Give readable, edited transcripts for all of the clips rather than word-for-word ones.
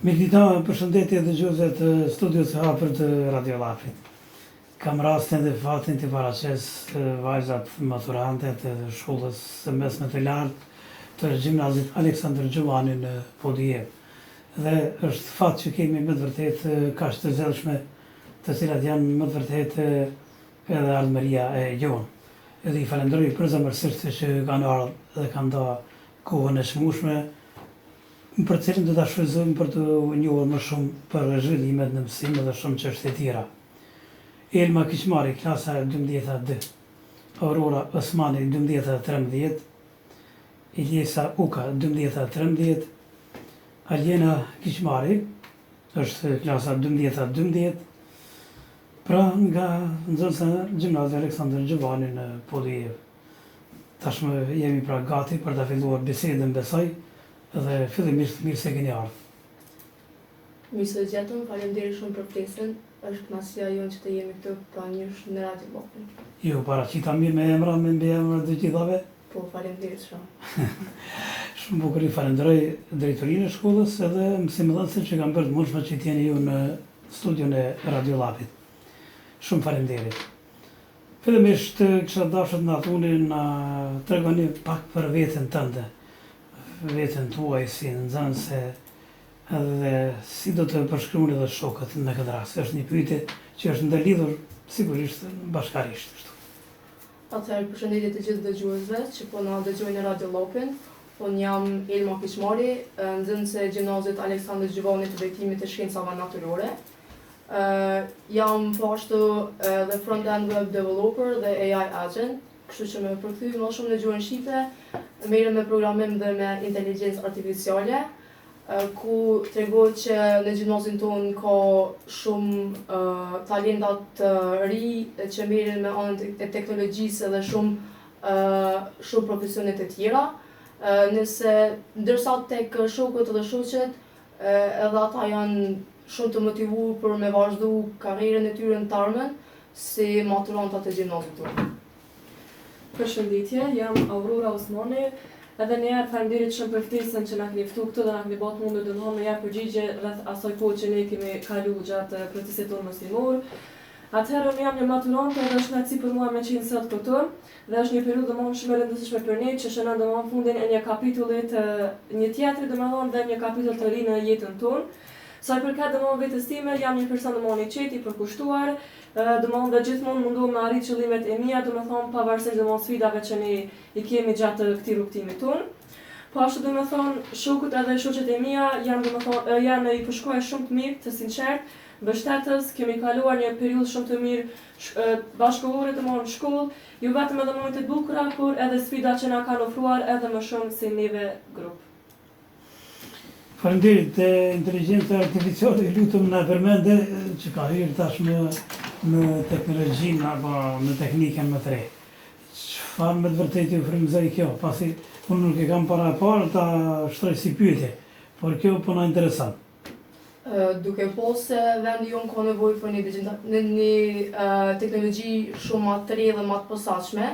Mikdita, përshëndetje dëgjuesve të studios së hapur të Radio Llapit. Kam rastin dhe fatin të paraqes vajzat maturante të shkollës së mesme të lartë të gjimnazit Aleksandër Gjuvani në Podije. Dhe është fat që kemi me të vërtet kaq të zellshme, të cilat janë me të vërtet edhe ardhmëria e jonë. Edhe I falenderoj përzemërsisht që kanë ardhur dhe kanë dhënë kohën e shmushme për cilën do ta shfrytëzojmë për të njohur më shumë për zhvillimet në mësim dhe shumë çështje tjera. Elma Kiqmari, klasa 12 D, Aurora Osmani 12 13, Iljesa Uka 12 13, Aljena Kiqmari është klasa 12 12, pra nga nxënësa gjimnazi Aleksandër Gjuvani në Podije. Tashmë jemi pra gati për ta filluar bisedën besoj. Dhe fillimisht mirë se keni ardhur. Mirë se gjetëm, faleminderit shumë për ftesën. Është kënaqësia jonë që të jemi këtu pra njësh në Radio Llapit. Jo, paraqita mirë me emra, me mbiemra të gjithave? Po, faleminderit shumë. Shumë bukur I falenderoj drejtorinë e shkollës edhe mësimdhënësit që kanë bërë të mundshme që t'jeni ju në studion e Radio Llapit. Shumë faleminderit. Fillimisht kisha dashur të na thoni, na tregoni pak për veten tënde. Veten tuaj si nxënëse dhe si do të përshkruani edhe shokët në këtë rast. Është një pyetje që është ndërlidhur sigurisht bashkarisht kështu. Atëherë përshëndetje të gjithë dëgjuesve që po na dëgjojnë në Radio Llapin. Unë jam Elma Kiqmari, nxënëse e gjimnazit Aleksandër Gjuvani të drejtimit të shkencave natyrore. Jam po ashtu dhe front-end web developer dhe AI agent. Kështu që me përkthy më shumë në gjuhën shqipe, merrem me programim dhe me inteligjencë artificiale, ku tregohet që në gjimnazin tonë ka shumë talenta të ri që merren me anën e teknologjisë dhe shumë profesione të tjera. Ndërsa tek shokët dhe shoqet, edhe ata janë shumë të motivuar për me vazhdu karrierën e tyre në të ardhmen si maturantat e gjimnazit tonë. Përshëndetje, jam Aurora Osmani, edhe njëherë faleminderit shumë për ftesën që na keni ftuar këtu dhe na keni bërë mundë të ndihmojmë ja përgjigje rreth asaj kohë që ne kemi kaluar gjatë procesit tonë mësimor. Atëherë unë jam një maturante dhe është kënaqësi për mua me qenë sot këtu dhe është një periudhë domosdoshmë shumë e rëndësishme për ne që shënon domosdoshmë fundin e një kapitulli të një tjetri domosdoshmë dhe një kapitull të ri në jetën tonë. Sa I përket domosdoshmë vetes time, jam një person domosdoshmë I qetë, I përkushtuar, domosdoshmë dhe gjithmonë mundohem me arrit qëllimet e mia, domosdoshmë pavarësisht domosdoshmë sfidave që ne I kemi gjatë këtij rrugtimi tonë. Po ashtu domosdoshmë shokët edhe shoqet e mia janë I përshkruar shumë të mirë, të sinqert, mbështetës, kemi kaluar një periudhë shumë të mirë bashkëkohore domosdoshmë në shkollë, jo vetëm edhe momente të bukura, por edhe sfida që na kanë ofruar edhe më shumë si neve grup. Faleminderit, inteligjenca artificiale lutem na përmende që ka hyrë tashmë në teknologjinë apo në teknikën më të re. Çfarë me të vërtetë ju frymëzoi kjo? Pasi unë nuk e kam para ta shtroj si pyetje, por kjo po na intereson. Duke se vendi jonë ka nevojë për një teknologji shumë më të re dhe më të posaçme,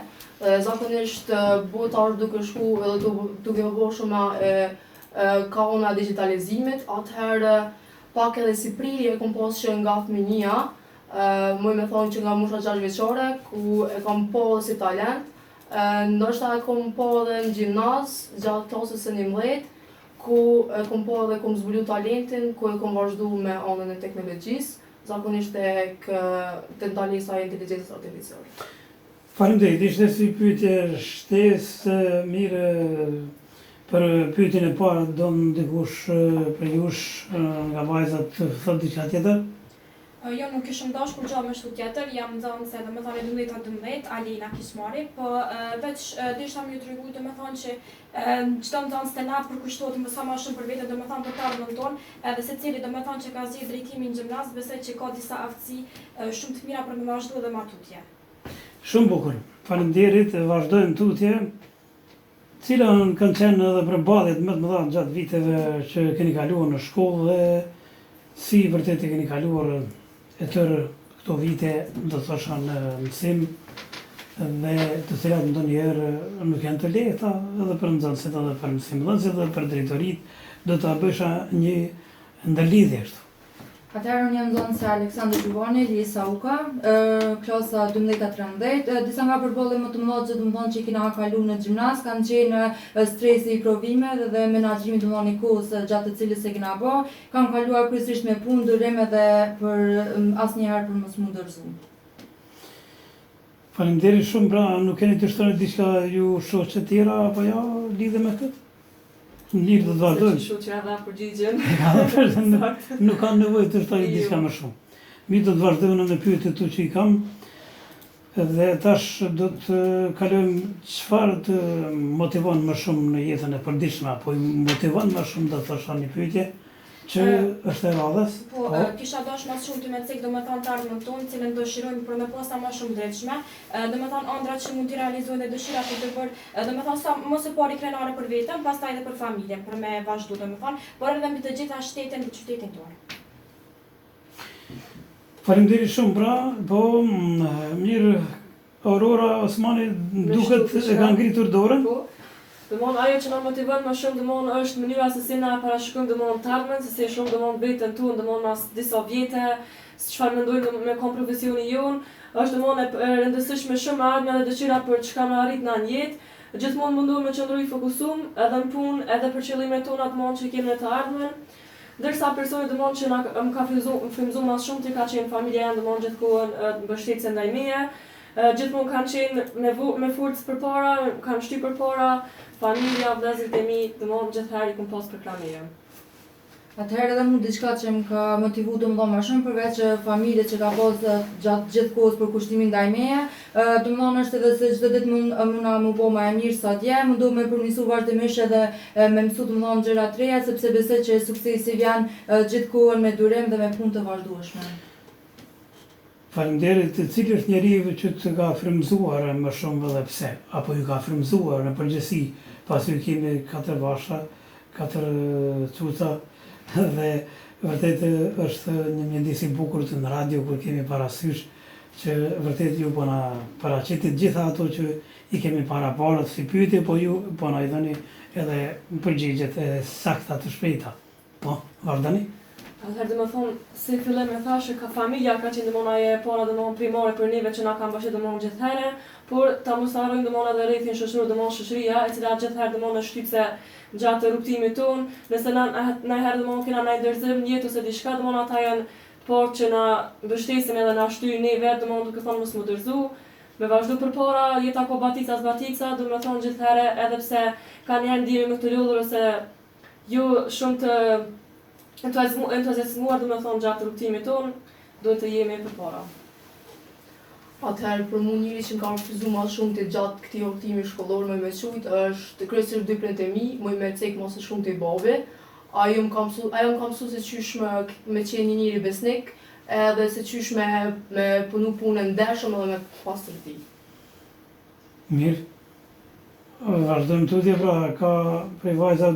zakonisht bota është duke shku edhe duke u bërë shumë ka ona digitalizimit, atëherë pak edhe si prirje kom pas që nga fëminia, muj me thonë që nga mosha 6 vjeçare, ku e kam po si talent, ndoshta e kom po edhe në gjimnaz, gjatë klasës së 11, ku e kom po edhe kom zbulu talentin, ku e kom vazhdu me anën e teknologjisë, zakonisht tek ndalesa e inteligjencës artificiale. Faleminderit, ishte si pyetje shtesë mirë. Për pyetjen e parë, do ndikush për jush nga vajzat të thotë diçka tjetër? Jo, nuk kishëm dashur gjë më shumë tjetër, jam nxënëse domethënë 12 Alina Kiqmari, po veç desha më tregu domethënë që çdo nxënës të na përkushtohet më sa më shumë për veten domethënë për të ardhmen tonë, edhe secili domethënë që ka zgjedhur drejtimin në gjimnaz, besoj që ka disa aftësi shumë të mira për të vazhduar dhe matutje. Shumë bukur. Faleminderit, vazhdojmë tutje. Cila kanë qenë edhe përballjet më të mëdha gjatë viteve që keni kaluar në shkollë dhe si vërtet e keni kaluar e tërë këto vite, do të thosha në mësim dhe të cilat ndonjëherë nuk janë të lehta edhe për nxënësit edhe për mësimdhënësit edhe për drejtoritë, do ta bësha një ndërlidhje kështu. Atëherë unë jam zonëse Aleksandr Gjuvani, Lisa Uka, klasa 12-13. Disa nga përballje më të mëdha që domethënë që kena kalu në gjimnaz kanë qenë stresi i provimeve dhe menaxhimi domethënë i kohës gjatë të cilës e kena bë. Kam kaluar kryesisht me punë, durim edhe për asnjëherë për mos mu ndërzu. Faleminderit shumë, pra nuk keni të shtroni diçka ju shoqe tjera apo jo lidhe me këtë? Mirë do të vazhdojmë. Se që dha përgjigjen. Nuk kanë nevojë të shtoj diçka më shumë. Mirë do të vazhdojmë me pyetjet tu që i kam. Dhe tash do të kalojmë çfarë të motivon më shumë në jetën e përditshme apo i motivon më shumë do të thosh një pyetje që është e radhës. Po, kisha dash më shumë të me cek domethënë të ardhmën tonë, cilën dëshirojmë për me posta më shumë drejtshme, domethënë ëndrat që mund t'i realizojnë dhe dëshirat të bërë, domethënë sa mos e pari krenare për veten, pastaj edhe për familjen, për me vazhdu domethënë, por edhe mbi të gjitha shtetin dhe qytetin tonë. Faleminderit shumë, pra, po mirë, Aurora Osmani duket e ka ngritur dorën. Po. Domthon ajo që na motivon më shumë domthon është mënyra se si na parashikojmë domthon të ardhmen, se si shumë domthon veten tonë, domthon mas disa vjete, çfarë mendojmë me kom profesionin jon, është domthon e rëndësishme shumë ardhmja dhe dëshira për çka më arrit në jetë. Gjithmonë mundohem të qëndroj fokusuar edhe në punë, edhe për qëllimet tona të mëdha që kemi në të ardhmen. Ndërsa personi domthon që më ka frymzuar më shumë ti ka qenë familja jam domthon gjithkohën mbështetëse ndaj meje. Gjithmonë kanë qenë me forcë përpara, kanë shtyr përpara, familja, vëllezërit e mi, domthonjë gjithherë i kam pas për kranë. Atëherë edhe mu diçka që më ka motivu domethënë më shumë përveç familje që ka pas gjatë gjithë kohës për kushtimin ndaj meje, domethënë është edhe se çdo ditë muna më bë më e mirë sa dje, mundu me përmirësu vazhdimisht edhe me mësu domethënë gjëra të reja sepse besoj që suksesi vjen gjithkohën me durim dhe me punë të vazhdueshme. Faleminderit, cili është njeriu që të ka frymzuar më shumë dhe pse, apo ju ka frymzuar në përgjithësi, pasi ju kemi 4 vasha, 4 cuca, dhe vërtet është një mjedis i bukur të në radio kur kemi parasysh që vërtet ju po na paraqitit gjitha ato që i kemi paraparë si pyetje, po ju po na i dhëni edhe përgjigjet e sakta të shpejta. Po, vazhdoni. Atëherë domethënë si fillim e thashë ka familja ka qenë domethënë ajo e para domethënë primare për neve që na kanë bashkë domethënë gjithherë, por ta mos harrojmë domethënë edhe rrethin shoqëror domethënë shoqëria e cila gjithherë domethënë është shtypse gjatë rrugtimit ton, nëse na herë domethënë kena ndaj ndërzim në jetë ose diçka domethënë ata janë por që na mbështesin edhe na shtyjnë ne vetë domethënë duke thonë mos më dërzu, me vazhdu përpara, jeta ko batica, domethënë gjithherë edhe pse kanë janë ndihmë më të lodhur ose jo shumë të entuziazmuar domethënë gjatë rrugtimit ton, duhet të jemi përpara. Atëherë për mu njëri që më ka refuzuar më shumë të gjatë këtij rrugtimi shkollor me qujt është kryesisht dy prindët e mi, më me cek më së shumti babi. Ajo më ka mësuar se qysh me qenë një njeri besnik, edhe se qysh me punu punën ndershëm edhe me pastërti. Mirë. Vazhdojmë tutje, pra ka prej vajza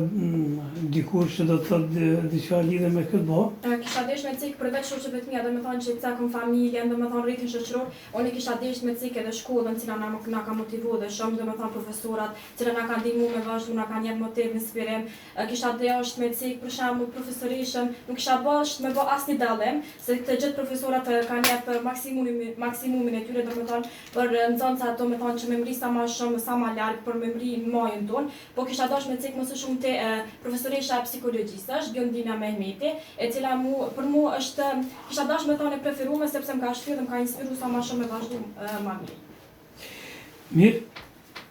dikush që do të thotë diçka lidhe me këtë bo? Kisha desh me cek përveç shoqëve të mia, domethënë që cakon familjen, domethënë rritin shoqëror, unë kisha desh me cek edhe shkollën, cila na ka motivuar dhe shumë domethënë profesorat, që na kanë ndihmuar me vazhdu, na kanë jep motiv, inspirim. Kisha desh me cek për shembull profesorishëm, nuk kisha bash me bë asnjë dallim, se të gjithë profesorat kanë jep maksimumin e tyre domethënë për nxënësat domethënë që me mrisa më shumë sa më larg për në majën tonë, po kisha dash me cek më së shumë te profesoresha e psikologjisë, është Biondina Mehmeti, e cila për mu është, kisha dash me thonë e preferume, sepse më ka shtyr dhe më ka inspiru sa ma shumë me vazhdu ma mirë. Mirë.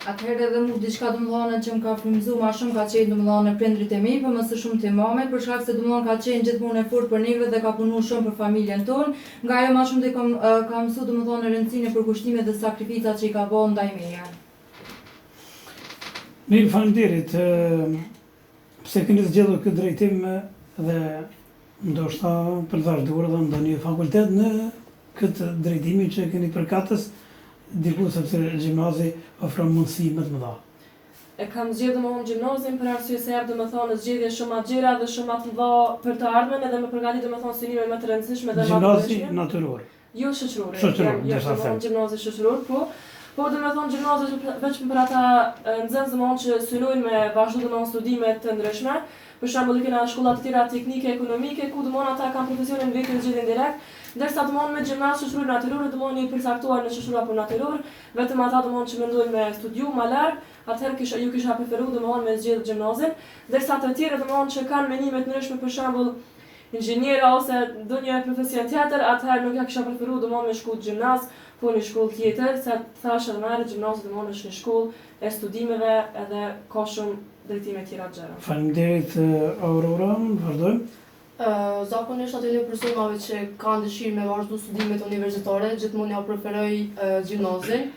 Atëherë edhe mu diçka domethënë që më ka frymzuar më shumë ka qenë domethënë prindrit e mi, por më së shumti mamet, për shkak se domethënë ka qenë gjithmonë e fortë për neve dhe ka punuar shumë për familjen tonë. Nga ajo më shumë ka mësuar domethënë rëndësinë e përkushtimit dhe sakrificat që i ka bërë ndaj meje. Mirë, faleminderit, pse keni zgjedhur këtë drejtim dhe ndoshta për të vazhduar edhe ndonjë fakultet në këtë drejtimi që keni përkatës, diku sepse gjimnazi ofron mundësi më të mëdha. E kam zgjedhur më gjimnazin për arsye se jap domethënë zgjedhje shumë të gjera dhe shumë të mëdha për të ardhmen edhe më përgatit domethënë synime më të rëndësishme dhe më të Gjimnazi natyror. Jo shoqëror. Shoqëror, Gjimnazi shoqëror, po. Po dhe me thonë gjimnazit veç për ata nxënës domethënë që synojnë me vazhdu domethënë studime të ndryshme. Për shembull kena shkolla të tjera teknike, ekonomike, ku domethënë ata kanë profesionin vetë të gjithë indirekt, ndërsa domethënë me gjimnaz shoqëror natyror domethënë i përcaktuar në shoqëra për natyror, vetëm ata domethënë që mendojnë me studiu më lart, atëherë ju kisha preferuar domethënë me zgjedh gjimnazin, ndërsa të tjerë domethënë që kanë menime të ndryshme, për shembull inxhiniera ose ndonjë profesion tjetër, atëherë nuk ja kisha preferuar domethënë me shku gjimnaz, po në shkollë tjetër, se thashë edhe merë gjimnazit domethënë është një shkollë e studimeve edhe ka shumë drejtime tjera të gjëra. Faleminderit Aurora, vazhdojmë. Zakonisht aty në personave që kanë dëshirë me vazhdu studimet universitare, gjithmonë ja preferoj gjimnazin,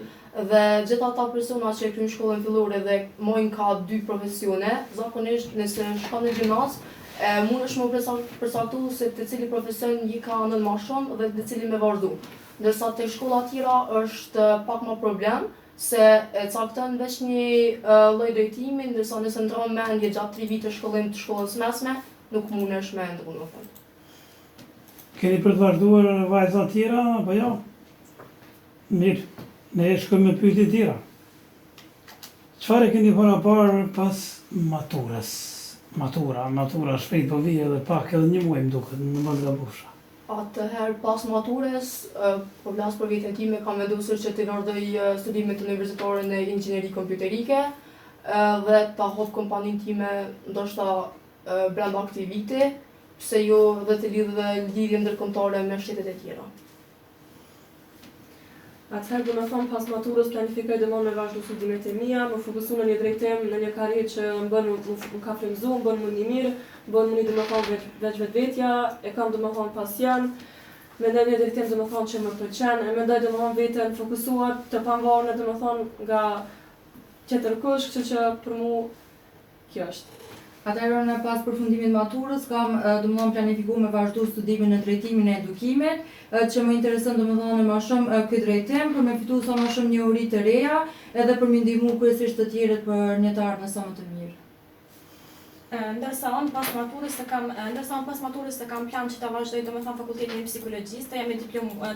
dhe gjithë ata persona që e kryjnë shkollën fillore dhe mojnë ka 2 profesione, zakonisht nëse shkon në gjimnaz, mund është më përcaktu se të cili profesion i ka në më shumë dhe të cili me vazhdu. Ndërsa të shkolla tjera është pak më problem, se e cakton veç një lloj drejtimi, ndërsa nëse ndron mendje gjatë 3 vite shkollim të shkollës mesme, nuk mundesh me ndu në fund. Keni për të vazhduar vajza tjera, apo jo? Mirë, ne shkojmë me pyetje tjera. Çfarë keni parë pas maturës? Matura shpejt po vije edhe pak edhe një muaj më duket, në mos gabusha. Atëherë pas maturës, po flas për veten time, kam vendosur që të vazhdoj studimet universitare në inxhinieri kompjuterike dhe ta hop kompaninë time ndoshta brenda këtij viti, pse jo dhe të lidhë lidhje ndërkombëtare me shtetet e tjera. Atëherë do me thonë pas maturës planifikoj domethënë me vazhdu studimet e mia, më fokusu në një drejtim, në një karrierë që më bën më ka frymëzu, më bën më një mirë, më bën më një domethënë veç vetvetja, e kam domethënë pasion, mendoj një drejtim domethënë që më pëlqen, e mendoj domethënë veten fokusuar të pavarur domethënë nga tjetër kush, kështu që për mua kjo është. Atëherë në pas përfundimit maturës kam domethënë planifikuar me vazhdu studimin në drejtimin e edukimit, që më intereson domethënë më shumë ky drejtim për me fitu sa më shumë njohuri të reja, edhe për me ndihmu kryesisht të tjerët për një të ardhmë sa më të mirë. Ndërsa unë pas maturës të kam plan që ta vazhdoj domethënë fakultetin e psikologjisë, të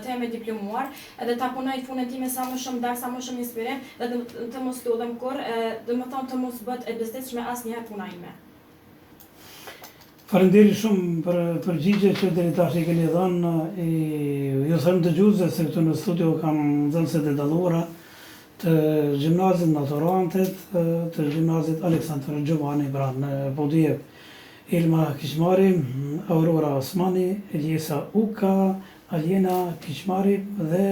jam e diplomuar, edhe ta punoj punën time sa më shumë sa më shumë inspirim, dhe të mos lodhem kur, domethënë të mos bëhet e bezdisshme asnjëherë puna ime. Faleminderit shumë për përgjigje që deri tash i keni dhënë. Ju them dëgjuesve se këtu në studio kam nxënëse të dalluara të gjimnazit Naturantet, të gjimnazit Aleksandr Gjovani në Bodijev, Ilma Kiqmari, Aurora Osmani, Eliesa Uka, Aljena Kiqmari dhe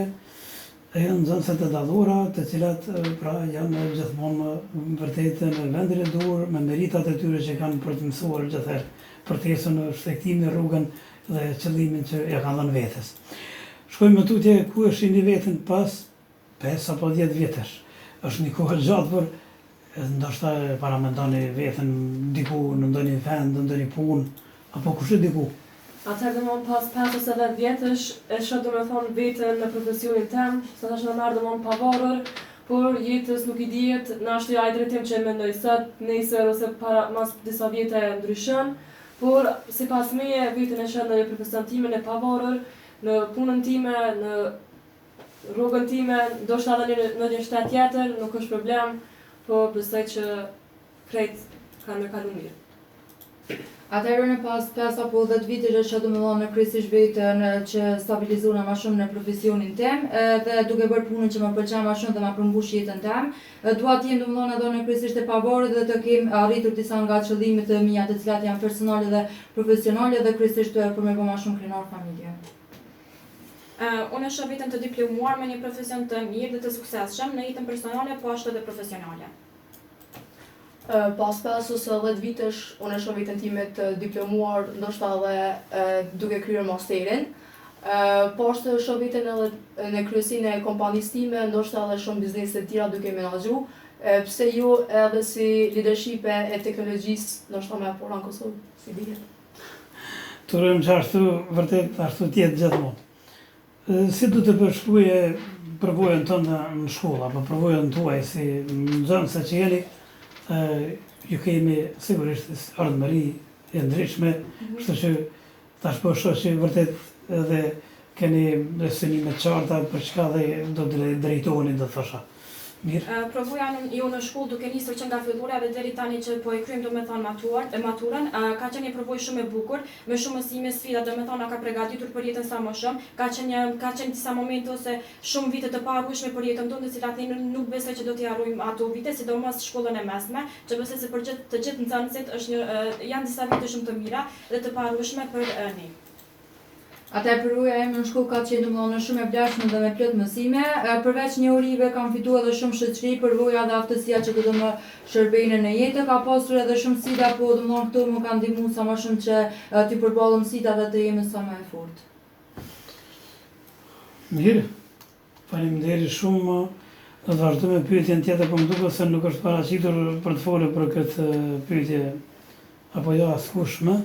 janë nxënëse të dalluara, të cilat pra janë gjithmonë vërtet në vendin e dur me meritat e tyre që kanë për të mësuar gjithherë për të ecur në shtrejtimin e rrugën dhe qëllimin që ja kanë dhënë vetes. Shkojmë më tutje ku e shihni veten pas 5 apo 10 vjetësh. Është një kohë gjatë, por ndoshta paramendoni veten diku në ndonjë vend, në ndonjë punë, apo kush e diku. Atëherë domethënë pas 5 ose 10 vjetësh e shoh domethënë veten në profesionin tim, sa tash më marr domethënë pavarur, por jetës nuk i dihet, na ashtu ai drejtim që e mendoj sot, nesër ose para mas disa vjetë ndryshon. Por sipas meje veten e shoh në profesionin tim e pavarur, në punën time, në rrugën time, ndoshta edhe në një shtet tjetër, nuk është problem, po besoj që krejt kanë me kalu mirë. Atëherë në pas 5 apo 10 vitesh e shoh domethënë në kryesisht veten që stabilizuara më shumë në profesionin tim dhe duke bërë punën që më pëlqen më shumë dhe më përmbush jetën tim, dua të jem domethënë edhe në kryesisht e pavarur dhe të kem arritur disa nga qëllimet e mia të cilat janë personale dhe profesionale dhe kryesisht për me bë më shumë krenar familje. Unë shoh veten të diplomuar me një profesion të mirë dhe të suksesshëm në jetën personale, po ashtu edhe profesionale. Pas 5 ose 10 vitesh, unë e shoh veten time të diplomuar, ndoshta edhe duke kryer masterin. Po ashtu shoh veten edhe në kryesinë e kompanisë time, ndoshta edhe shumë biznese të tjera duke menaxhu, pse jo edhe si leadership e teknologjisë, ndoshta më afër në Kosovë, si dihet. Turojmë që ashtu vërtet ashtu tjetë gjithmonë. Si du të përshkruaje përvojën tënde në shkolla, apo përvojën tuaj si nxënëse që jeni, ju kemi sigurisht ardhmëri e ndryshme, kështu që tash po shoh që vërtet edhe keni synime të qarta për çka dhe do të drejtoheni, do thosha. Mirë. Provuja ju në shkollë duke nisur që nga fillura dhe deri tani që po e kryejmë domethënë maturën, ka qenë një provojë shumë e bukur, me shumë mësime, sfida, domethënë na ka përgatitur për jetën sa më shumë. Ka qenë disa momente ose shumë vite të paharrueshme për jetën tonë, të cilat ne nuk besoj që do t'i harrojmë ato vite, sidomos shkollën e mesme, që besoj se për të gjithë nxënësit janë disa vite shumë të mira dhe të paharrueshme për ne. Atëherë përvoja ime në shkollë ka qenë domethënë shumë e vlefshme dhe me plot mësime. Përveç njohurive kam fituar edhe shumë shoqëri, përvoja dhe aftësia që do të më shërbejnë në jetë. Ka pasur edhe shumë sfida, po domethënë këto më kanë ndihmuar sa më shumë që t'i përballem sfidat dhe të jem sa më e fortë. Mirë. Faleminderit shumë. Do të vazhdoj me pyetjen tjetër, por më duket se nuk është paraqitur për të folur për këtë pyetje apo jo askush më.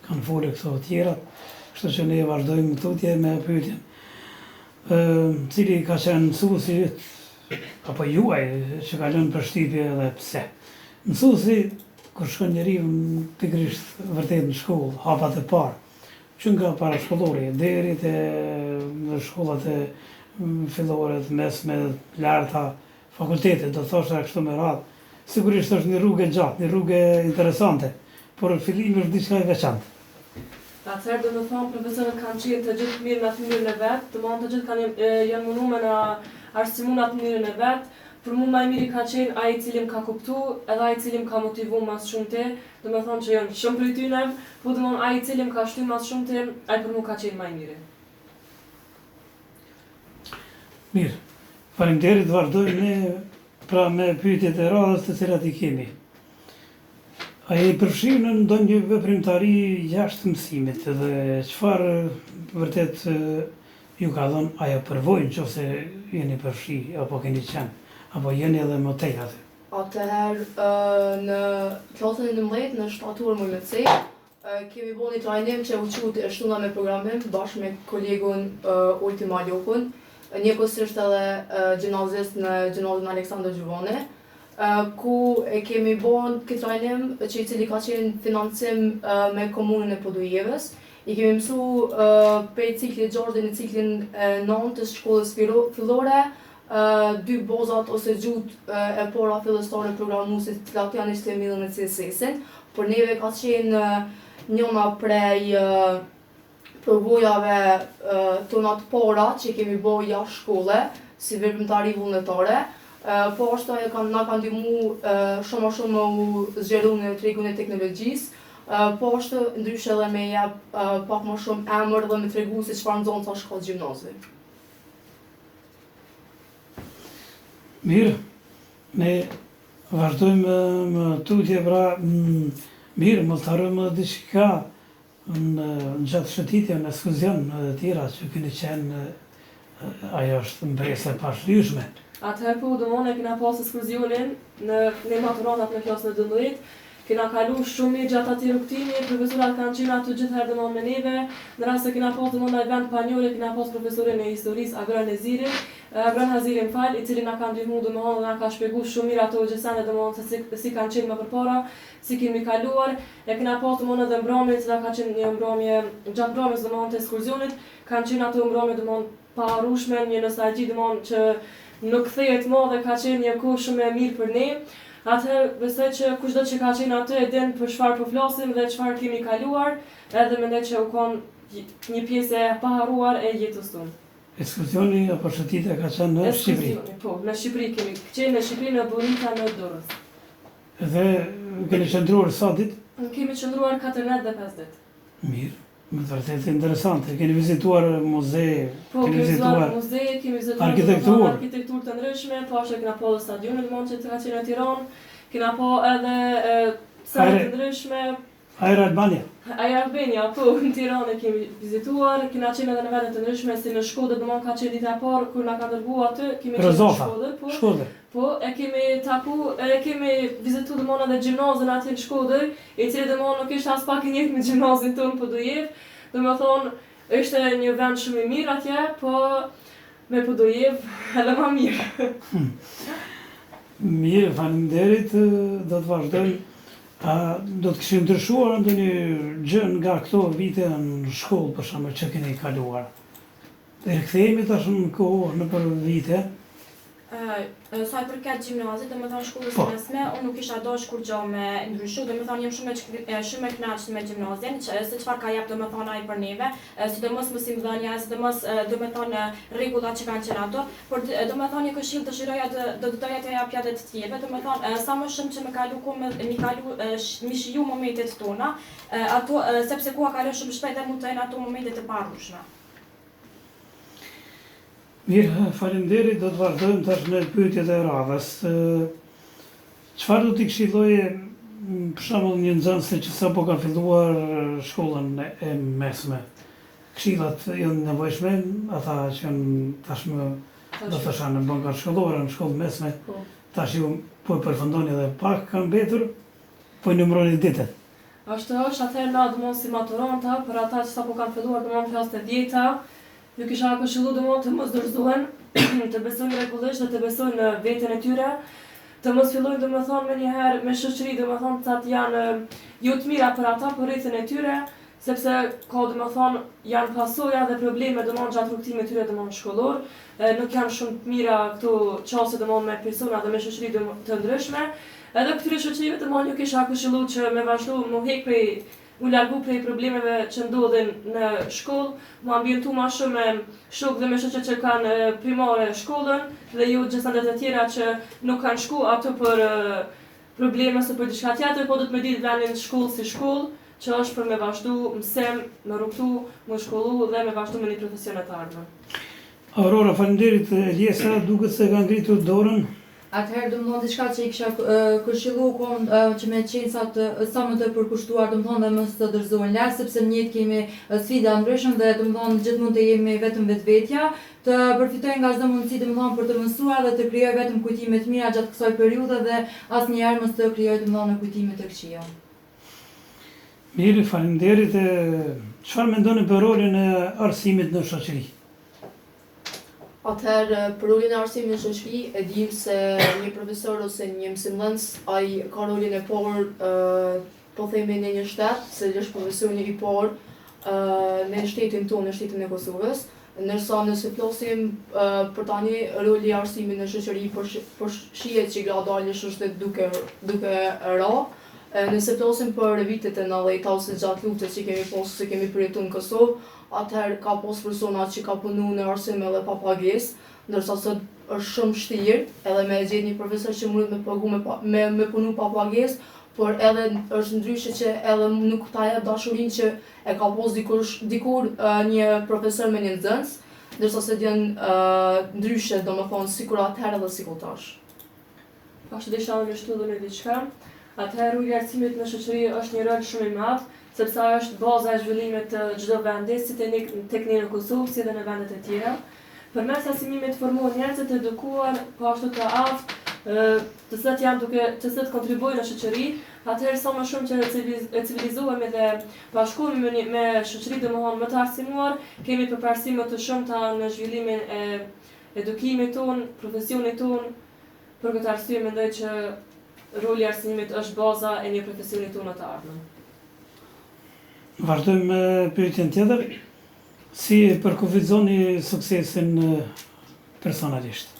Kanë folur këto të tjerat. Kështu që ne vazhdojmë tutje me pyetjen. Cili ka qenë mësuesi apo juaj që ka lënë përshtypje dhe pse? Mësuesi kur shkon njeriu pikërisht vërtet në shkollë, hapat e parë, që nga parashkollore deri te shkollat e fillore, mesme, larta, fakultetet, do thosha kështu me radhë. Sigurisht është një rrugë e gjatë, një rrugë interesante, por fillimi është diçka e veçantë. Atëherë do të thonë profesorët kanë qenë të gjithë mirë në atë mënyrën e vet, domethënë të gjithë janë munduar me na arsimon në atë mënyrën e vet. Për mua më i miri ka qenë ai i cili më ka kuptuar, edhe ai i cili më ka motivuar më shumë te, domethënë që janë shumë prej tyre, po domethënë ai i cili më ka shtyr më shumë te, ai për mua ka qenë më i miri. Mirë. Faleminderit, vazhdojmë ne pra me pyetjet e radhës të cilat i kemi. A e përfshirë në ndonjë veprimtari jashtë mësimit dhe çfarë vërtet ju ka dhënë ajo përvojë nëse jeni përfshirë apo keni qenë, apo jeni edhe më tej aty? Atëherë në klasën e 11 në shtator më C, kemi bërë një trajnim që u quhet e shtuna me programim bashkë me kolegun Ulti Malokun, njëkohësisht edhe gjimnazist në gjimnazin Aleksandër Gjuvani, ku e kemi bën këtë trajnim që i cili ka qenë financim me komunën e Podujevës. I kemi mësu prej ciklit 6 dhe në ciklin 9 të shkollës fillore, 2 bozat ose gjut e para fillestare programuesit të cilat janë ishte midhën me CSS-in, por neve ka qenë njëna prej përvojave tona të para që kemi bërë jashtë shkolle, si veprimtari vullnetare. Po ashtu na ka ndihmuar shumë më u zgjeru në tregun e teknologjisë, po ashtu ndryshe edhe me jep pak më shumë emër dhe me tregu se çfarë nxonca shkollë gjimnazi. Mirë, ne vazhdojmë më tutje pra, mirë, më të harrojmë diçka në gjatë shëtitje, në ekskursion dhe tjera që keni qenë, ajo është mbresë e pashlyeshme. Atëherë po domone kena pas ekskursionin në maturantat në klasën e 12, kena kalu shumë mirë gjatë atij rrugtimi, profesorat kanë qenë aty gjithherë domon me neve, në rast se kena pas domon event panjore, kena pas profesorin e historisë Agran Hazirin i cili na ka ndihmuar domon dhe na ka shpjeguar shumë mirë ato gjësane domon se si kanë qenë më përpara, si kemi kaluar, e kena pas domon edhe mbrëmje, cila ka qenë një mbrëmje gjatë mbrëmjes domon të ekskursionit, kanë qenë ato mbrëmje domon pa harrueshme, një nostalgji domon që nuk kthehet më dhe ka qenë një kohë shumë e mirë për ne. Atëherë besoj që kushdo që ka qenë aty e din për çfarë po flasim dhe çfarë kemi kaluar, edhe mendoj që u kon një pjesë e paharruar e jetës tonë. Ekskursioni apo shëtitja ka qenë në Shqipëri? Po, në Shqipëri kemi qenë në Shqipëri në Bonita në Durrës. Dhe keni qëndruar sa ditë? Kemi qëndruar 4 natë dhe 5 ditë. Mirë. Më të vërtet interesante. Keni vizituar muze, kemi vizituar muze, kemi vizituar arkitekturë të ndryshme, po ashtu kena po stadionin domon që ka qenë në Tiranë, kena po edhe sale të ndryshme. Air Albania. Air Albania, po në Tiranë kemi vizituar, kena qenë edhe në vende të ndryshme, si në Shkodër domon ka qenë dita e parë kur na ka dërguar aty, kemi qenë në Shkodër, Shkodër. Po, e kemi vizituar domon edhe gjimnazin aty në Shkodër, i cili domon nuk ishte as pak i njëjtë me gjimnazin tonë Podujev. Domethënë, ishte një vend shumë i mirë atje, po me Podujev edhe më mirë. Mirë, faleminderit, do të vazhdojmë. Do të kishim ndryshuar ndonjë gjë nga këto vite në shkollë për shembull që keni kaluar. Dhe rikthehemi tash në kohë, në për vite, Sa i përket gjimnazit, domethënë shkollës së mesme, unë nuk isha dashur kur gjë me ndryshu, domethënë jam shumë e kënaqur me gjimnazin, se çfarë ka jep domethënë ai për neve, sidomos mësimdhënia, sidomos domethënë rregullat që kanë qenë ato, por domethënë një këshill dëshiroja do të doja të japja edhe të tjerëve, domethënë sa më shumë që mi shiju momentet tona, ato sepse koha kalon shumë shpejt dhe mund të jenë ato momente të parrushme. Mirë, faleminderit, do të vazhdojmë tash në pyetjet e radhës. Çfarë do t'i këshilloje për shembull një nxënëse që sapo ka filluar shkollën e mesme? Këshillat janë nevojshme, ata që janë tashmë do thosha në bankat shkollore, në shkollë mesme, tash ju po e përfundoni edhe pak ka mbetur, po i numëroni ditët. Ashtu është, atëherë na domon si maturanta, për ata që sapo kanë filluar domon klasën e 10-ta, ju kisha këshillu domon të mos dorëzohen, të besojnë rregullisht dhe të besojnë në veten e tyre, të mos fillojnë domethënë menjëherë me shoqëri domethënë sa të janë jo të mira për ata për rrethin e tyre, sepse ka domethënë janë pasoja dhe probleme domon gjatë rrugtimit të tyre domon shkollor, nuk janë shumë të mira këto çësia domon me persona dhe me shoqëri të ndryshme. Edhe këtyre shoqërive domon ju kisha këshillu që me vazhdu mu hek prej u largu prej problemeve që ndodhin në shkollë, mu ambientu ma shumë me shok dhe me shoqe që kanë primare shkollën dhe ju gjësandet e tjera që nuk kanë shku ato për probleme se për diçka tjetër, po do të me ditë vendin shkollë si shkollë, që është për me vazhdu mësem, me rrugtu, me shkollu dhe me vazhdu me një profesion të ardhme. Aurora, faleminderit. Eliesa, duket se ka ngritur dorën. Atëherë domethënë diçka që i kisha këshillu që me qenë sa më të përkushtuar domethënë dhe mos të dorëzohen lart, sepse në jetë kemi sfida ndryshme dhe domethënë gjithmonë të jemi vetëm vetvetja, të përfitojnë nga çdo mundësi domethënë për të mësuar dhe të krijojë vetëm kujtime të mira gjatë kësaj periudhe dhe asnjëherë mos të krijojë domethënë kujtime të këqija. Mirë, faleminderit. Çfarë mendoni për rolin e arsimit në shoqëri? Atëherë, për rolin e arsimit në shoqëri, e dim se një profesor ose një mësimdhënës, ai ka rolin e parë, po themi në një shtet, se është profesori i parë në shtetin tonë, në shtetin e Kosovës, ndërsa nëse flasim për tani roli i arsimit në shoqëri, po shihet që gradualisht është duke ra. Nëse flasim për vitet e 90-ta ose gjatë luftës që kemi pasur se kemi përjetuar në Kosovë, atëherë ka pas persona që ka punu në arsim edhe pa pagesë, ndërsa sot është shumë vështirë edhe me gjetë një profesor që mund me pagu me punu pa pagesë, por edhe është ndryshe që edhe nuk ta jep dashurinë që e ka pas dikur një profesor me një nxënës, ndërsa se janë ndryshe domethënë sikur atëherë dhe sikur tash. Ashtu desha me shtu dhe në diçka. Atëherë roli i arsimit në shoqëri është një rol shumë i madh, sepse ajo është baza e zhvillimit të çdo vendi, si tek ne në Kosovë, si edhe në vendet e tjera. Përmes arsimit formohen njerëz të edukuar, po ashtu të aftë, të cilët kontribuojnë në shoqëri. Atëherë sa më shumë që civilizohemi dhe bashkohemi me shoqëri domethënë më të arsimuar, kemi përparësime të shumta në zhvillimin e edukimit ton, profesionit ton. Për këtë arsye mendoj që roli i arsimit është baza e një profesioni tonë të ardhmen. Vazhdojmë me pyetjen tjetër. Si përkufizoni suksesin personalisht?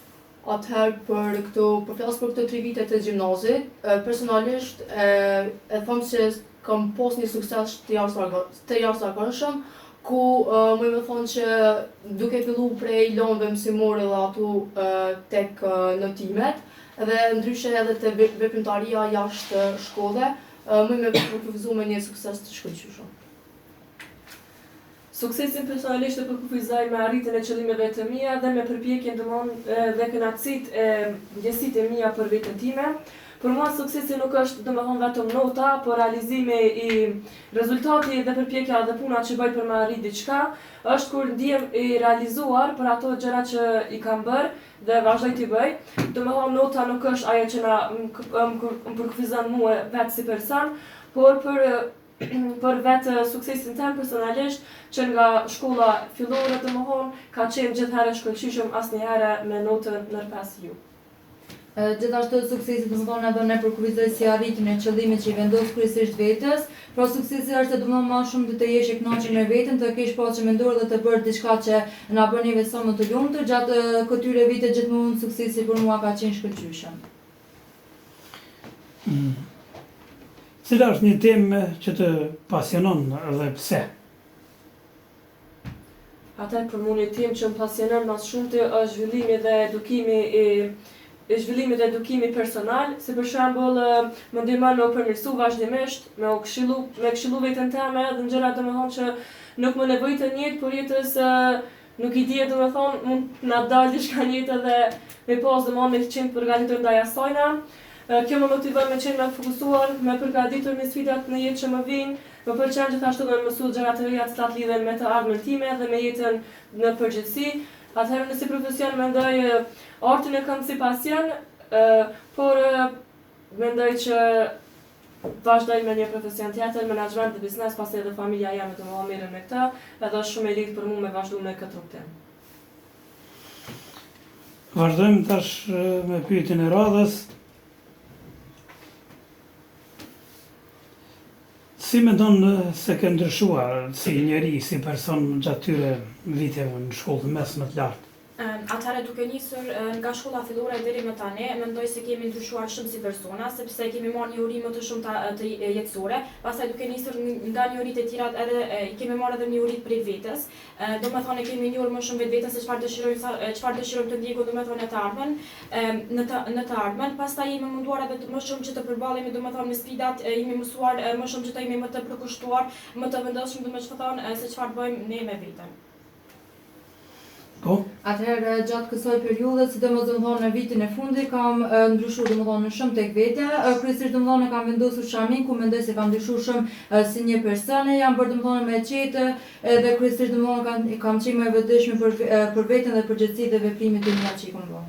Atëherë për flas për këto 3 vite të gjimnazit, personalisht e them se kam pas një sukses të jashtëzakonshëm, ku më thonë që duke fillu prej lëndëve mësimore dhe ato tek notimet, dhe ndryshe edhe të veprimtaria jashtë shkolle, më përkufizu me një sukses të shkëlqyeshëm. Suksesin personalisht e përkufizoj me arritjen e qëllimeve të mia dhe me përpjekjen dhe kënaqësitë e ndjesitë e mia për veten time. Për mua suksesi nuk është domethënë vetëm nota, por realizimi i rezultati dhe përpjekja dhe puna që bëj për me arrit diçka, është kur ndihem i realizuar për ato gjëra që i kam bërë dhe vazhdoj t'i bëj. Domethënë nota nuk është ajo që më përkufizon mua vetë si person, por për vetë suksesin tem personalisht, që nga shkolla fillore domethënë ka qenë gjithherë shkëlqyeshëm, asnjëherë me notën ndër 5 ju. Gjithashtu suksesi domethënë edhe ne përkufizoj si arritjen e qëllimit që i vendos kryesisht vetes, pra suksesi është domethënë më shumë të jesh i kënaqur me veten, të kesh pasur menduar dhe të bërë diçka që na bën neve sa më të lumtur. Gjatë këtyre viteve gjithmonë suksesi për mua ka qenë shkëlqyeshëm. Cila është një temë që të pasionon dhe pse? Atë për mua një temë që më pasionon më shumë është zhvillimi dhe edukimi personal, si për shembull më ndihmon me u përmirësu vazhdimisht, me këshillu veten time edhe në gjëra domethënë që nuk më nevojtë në jetë, por jetës nuk i dihet domethënë mund na dalë diçka në jetë edhe me pas domethënë me qenë përgatitur ndaj asajna. Kjo më motivon me qenë më fokusuar, me përgatitur me sfidat në jetë që më vijnë. Më pëlqen gjithashtu me mësu gjëra të reja të lidhen me të ardhmen time dhe me jetën në përgjithësi. Atëherë nëse profesion mendoj artin e kam si pasion, por mendoj që vazhdoj me një profesion tjetër, menaxhment dhe biznes, pasi edhe familja jam të më mirë me këtë, edhe është shumë e lidhur për mua me vazhdu me këtë rrugë. Vazhdojmë tash me pyetjen e radhës. Si mendon se ke ndryshuar si njeri, si person gjatë tyre viteve në shkollë mesme të lartë? Atëherë duke nisur nga shkolla fillore deri më tani, mendoj se kemi ndryshuar shumë si persona, sepse kemi marrë një uri më të shumta të jetësore, pastaj duke nisur nga një uri të tjera edhe kemi marrë edhe një uri prej vetes. Domethënë kemi njohur më shumë vetveten se çfarë dëshirojmë të ndjekim domethënë në të ardhmen, në të ardhmen. Pastaj jemi munduar edhe më shumë që të përballemi domethënë me sfidat, jemi mësuar më shumë që të jemi më të përkushtuar, më të vendosshëm domethënë se çfarë bëjmë ne me veten. Po? Atëherë gjatë kësaj periudhe, sidomos domethënë në vitin e fundit, kam ndryshuar domethënë shumë tek vetja. Kryesisht domethënë kam vendosur shamin ku mendoj se kam ndryshuar shumë si një person, jam bërë domethënë me qetë, edhe kryesisht domethënë kam qenë më e vetëdijshme për veten dhe përgjegjësi dhe veprimet e mia që i kam bërë.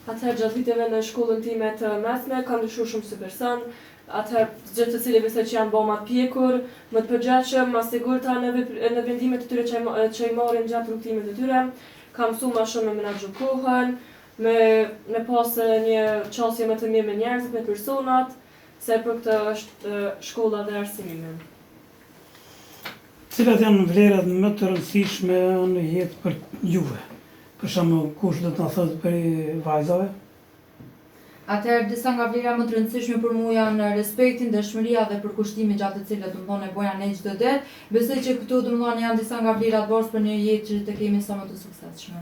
Atëherë gjatë viteve në shkollën time të mesme kam ndryshuar shumë si person. Atëherë gjithë të cilëve se që janë bo ma pjekur, më të përgjithshëm, ma sigurta në vendimet të tyre që i marrin gjatë rrugtimit të tyre. Kam mësuar ma shumë me menaxhu kohën, me pas një qasje më të mirë me njerëzit, me personat, se për këtë është shkolla dhe arsimimi. Cilat janë vlerat më të rëndësishme në jetë për juve? Për shembull, kush do të na thotë për vajzave? Atëherë disa nga vlerat më të rëndësishme për mua janë respekti, dashuria dhe përkushtimi gjatë të cilët domethënë e bëja ne çdo ditë. Besoj që këtu domethënë janë disa nga vlerat bash për një jetë që të kemi sa më të suksesshme.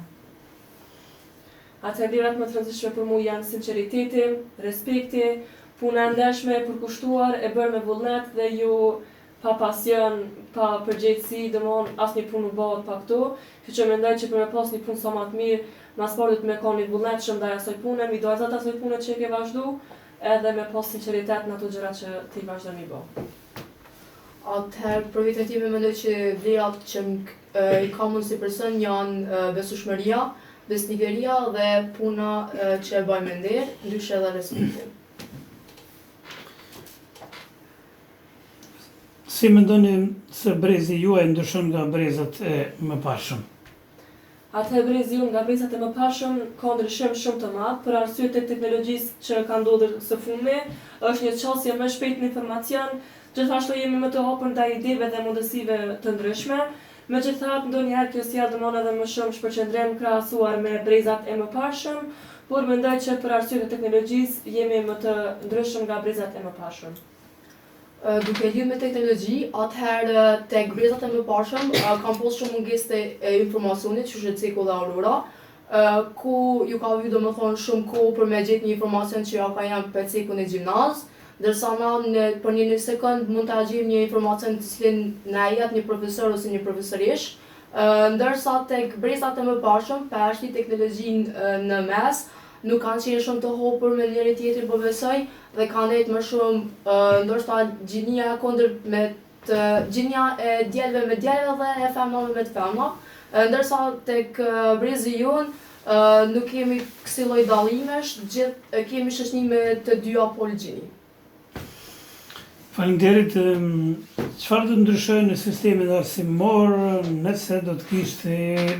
Atëherë vlerat më të rëndësishme për mua janë sinqeriteti, respekti, puna e ndershme, e përkushtuar, e bërë me vullnet dhe jo pa pasion, pa përgjegjësi, domethënë asnjë punë nuk bëhet pa këto. Kështu që mendoj që për me pas një punë sa më të mirë, mas parë me ka një vullnetshëm ndaj asaj pune, mi dojzat asaj pune që e ke vazhdu, edhe me pas sinqeritet në ato gjëra që ti vazhdo mi bo. Atëherë, për vitet time mendoj që vlerat që i kam unë si person janë besueshmëria, besnikeria dhe puna që e bëj me nder, ndryshe edhe respekti. Si mendoni se brezi juaj ndryshon nga brezat e mëparshëm? Atëherë brezi unë nga brezat e mëparshëm ka ndryshim shumë të madh për arsye të teknologjisë që ka ndodhur së fundmi, është një qasje më shpejt në informacion, gjithashtu jemi më të hapur ndaj ideve dhe mundësive të ndryshme. Megjithatë, ndonjëherë kjo sjell domosdoshmë edhe më shumë shpërqendrim krahasuar me brezat e mëparshëm, por mendoj që për arsye të teknologjisë jemi më të ndryshëm nga brezat e mëparshëm. Duke lidhur me teknologji, atëherë tek brezat e mëparshëm kam pas shumë mungesë të informacionit, që është Ceko dhe Aurora, ku ju ka vyer domethënë shumë kohë për me gjetë një informacion që ja ka janë për Cekun e gjimnaz, ndërsa na për një sekond mund ta gjejmë një informacion të cilin na jep një profesor ose një profesorish, ndërsa tek brezat e mëparshëm, përveç teknologjinë në mes, nuk kanë qenë shumë të hopur me njëri tjetrin, po besoj, dhe kanë nejtë më shumë ndoshta gjinia gjinia e djelëve me djelëve dhe e femnave me të femna, ndërsa tek brezi jonë nuk kemi kësi lloj dallimesh, gjithë kemi shoqënime të dyja pol gjini. Faleminderit. Çfarë do të ndryshojë në sistemin arsimor nëse do të kishte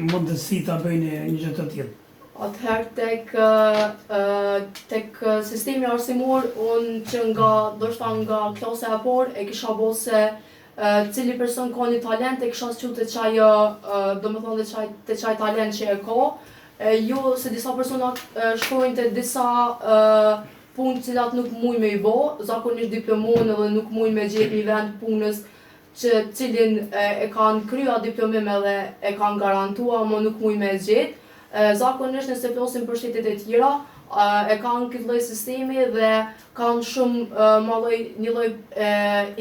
mundësi ta bëjnë një gjë të tillë? Atëherë tek sistemi arsimor, unë që nga klasa e parë e kisha bo se cili person ka një talent e kisha squ të qaj, do më thonë të qaj talent që e ka, jo se disa persona shkojnë të disa punë cilat nuk muj me i bo, zakonisht diplomon edhe nuk muj me gjetë një vend punës që cilin e kanë krya diplomim edhe e kanë garantua, ama nuk muj me gjetë. Zakonisht nëse flasim për shtetet e tjera, e kanë këtë lloj sistemi dhe kanë shumë një lloj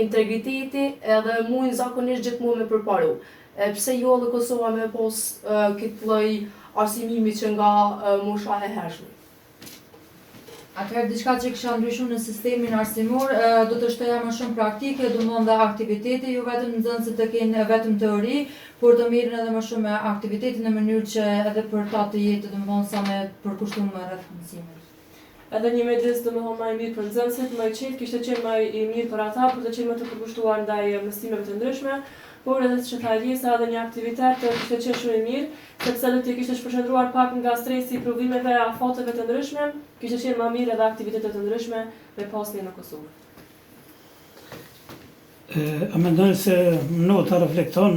integriteti edhe mujnë zakonisht gjithmonë me përparu. Pse jo edhe Kosova me pas këtë lloj arsimimi që nga mosha e hershme. Atëherë diçka që kisha ndryshu në sistemin arsimor, do të shtoja më shumë praktike, do më dhe aktiviteti, jo vetëm nxënësit të kenë vetëm teori, por të mirën edhe më shumë me aktivitetin në mënyrë që edhe për ta të jetë, do më thonë sa me përkushtuar me rreth mësimit. Edhe një medres do më thonë më i mirë për nxënësit, më i qetë, kishte qenë më i mirë për ata, për të qenë më të përkushtuar ndaj mësimeve të ndryshme, por edhe që tha Elisa, edhe një aktivitet kishte qenë shumë i mirë, sepse do t'i kishte shpërshëndruar pak nga stresi i provimeve e afateve të ndryshme, kishte qenë më mirë edhe aktivitetet të ndryshme me pasni në Kosovë. A mendoj se nota reflekton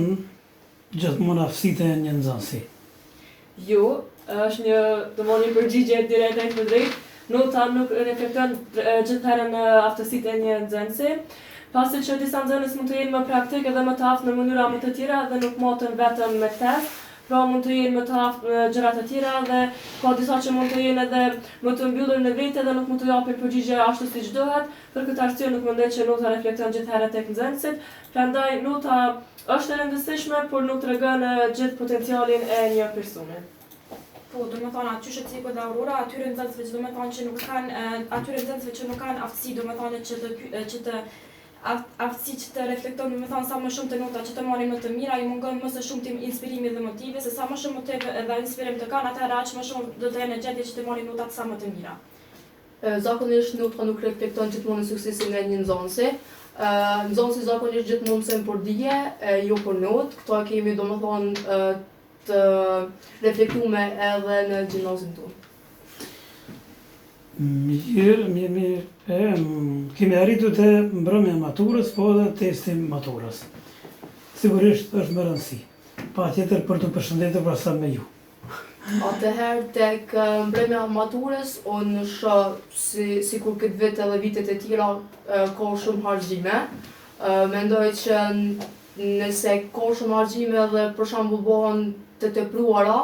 gjithmonë aftësitë e një nxënësi? Jo, është një përgjigje direkt e drejt. Nota nuk reflekton gjithherën aftësitë e një nxënësi, pasi që disa nxënës mund të jenë më praktik edhe më të aftë në mënyra më të tjera dhe nuk matën vetëm me test, pra mund të jenë më të aftë në gjërat të tjera dhe ka disa që mund të jenë edhe më të mbyllur në vete dhe nuk mund të japin përgjigje ashtu siç duhet. Për këtë arsye nuk mendoj që nota reflekton gjithherë tek nxënësit. Prandaj nota është e rëndësishme, por nuk tregon gjithë potencialin e një personi. Po, do më thonë aty shëtësiku dhe Aurora, atyre nxënësve që do më thonë që nuk kanë aftësi, do më thonë që të aftësi që të reflektojnë, do më thonë sa më shumë të nota që të marrin më të mira, i mungon më së shumti inspirimi dhe motive, se sa më shumë motiv dhe inspirim të kanë, atëherë aq më shumë do të jenë në gjendje që të marrin notat sa më të mira. Zakonisht nota nuk reflekton gjithmonë suksesin e një nxënësi. Nxënësi zakonisht gjithmonë mësojnë për dije, jo për notë. Këto e kemi do më thonë të reflektume edhe në gjimnazin tonë. Mirë. Kemi arritur te mbrëmja e maturës, po edhe testi maturës. Sigurisht është me rëndësi. Patjetër për të përshëndetur pra sa me ju. Atëherë tek mbrëmja e maturës, unë shoh sikur këtë vit edhe vitet e tjera ka shumë harxhime. Mendoj që nëse ka shumë harxhime dhe për shembull bëhen të tepruara,